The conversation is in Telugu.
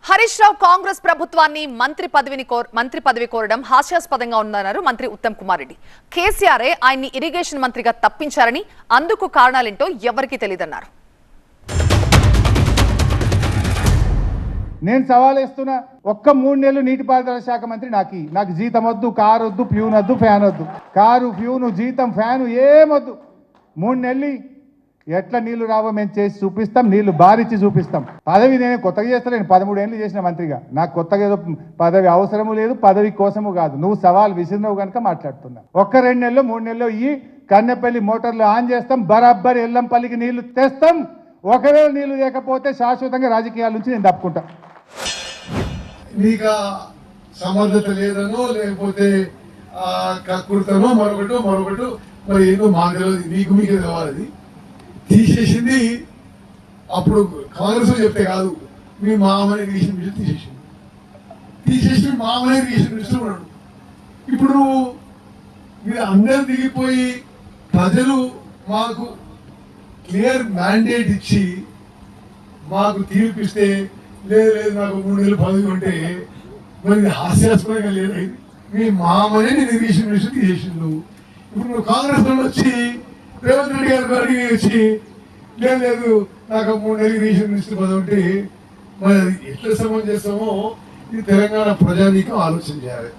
హరీష్ రావు కాంగ్రెస్ ప్రభుత్వాన్ని మంత్రి పదవి కోరడం హాస్యాస్పదంగా ఉందన్నారు మంత్రి ఉత్తమ్ కుమార్ రెడ్డి. కేసీఆర్ ఆయన్ని ఇరిగేషన్ మంత్రిగా తప్పించారని, అందుకు కారణాలేంటో ఎవరికీ తెలియదన్నారు. నేను సవాల్ ఇస్తున్నా, ఒక్క 3 నెలలు నీటిపారుదల శాఖ మంత్రి నాకు జీతం వద్దు, కారు వద్దు, ప్యూన్ వద్దు, ఫ్యాన్ వద్దు. కారు, ప్యూను, జీతం, ఫ్యాను ఏమొద్దు. 3 నెలలు ఎట్లా నీళ్లు రావో మేము చేసి చూపిస్తాం, నీళ్లు బారిచ్చి చూపిస్తాం. పదవి నేను కొత్తగా చేస్తలేను, 13 ఏళ్ళు చేసిన మంత్రిగా. నాకు కొత్తగా ఏదో పదవి అవసరము లేదు, పదవి కోసము కాదు. నువ్వు సవాల్ విసిరినవు కనుక మాట్లాడుతున్నా. ఒక్క 2 నెలలు 3 నెలలు ఈ కన్నెపల్లి మోటార్లు ఆన్ చేస్తాం, బరాబ్బర్ ఎల్లంపల్లికి నీళ్లు తెస్తాం. ఒకవేళ నీళ్లు లేకపోతే శాశ్వతంగా రాజకీయాల నుంచి నేను తప్పుకుంటా. నీకు సమర్థత లేదనో లేకపోతే కక్కుర్తనో మరొకటి మరి ఏదో మాకు తెలియదు, మీకే కావాలి. తీసేసింది అప్పుడు కాంగ్రెస్ చెప్తే కాదు, మీ మామూలు ఇరిగేషన్ మినిస్టర్ తీసేసి మామూలు ఇరిగేషన్ మినిస్టర్ ఉన్నాడు. ఇప్పుడు మీరు అందరు దిగిపోయి ప్రజలు మాకు క్లియర్ మ్యాండేట్ ఇచ్చి మాకు తీర్పిస్తే లేదు నాకు 3 నెలలు పదవి ఉంటే మరి హాస్యాస్పదంగా లేదు. మీ మామనే నేను ఇరిగేషన్ మినిస్టర్ తీసేసిండు. ఇప్పుడు నువ్వు కాంగ్రెస్ వాళ్ళు వచ్చి రేవంత్ రెడ్డి గారు అడిగి వచ్చి లేదు నాకు 3 నెలలు ఇరిగేషన్ మినిస్టర్ పదవి ఉంటే మరి ఎట్లా సమం చేస్తామో ఇది తెలంగాణ ప్రజానీకం ఆలోచన చేయాలి.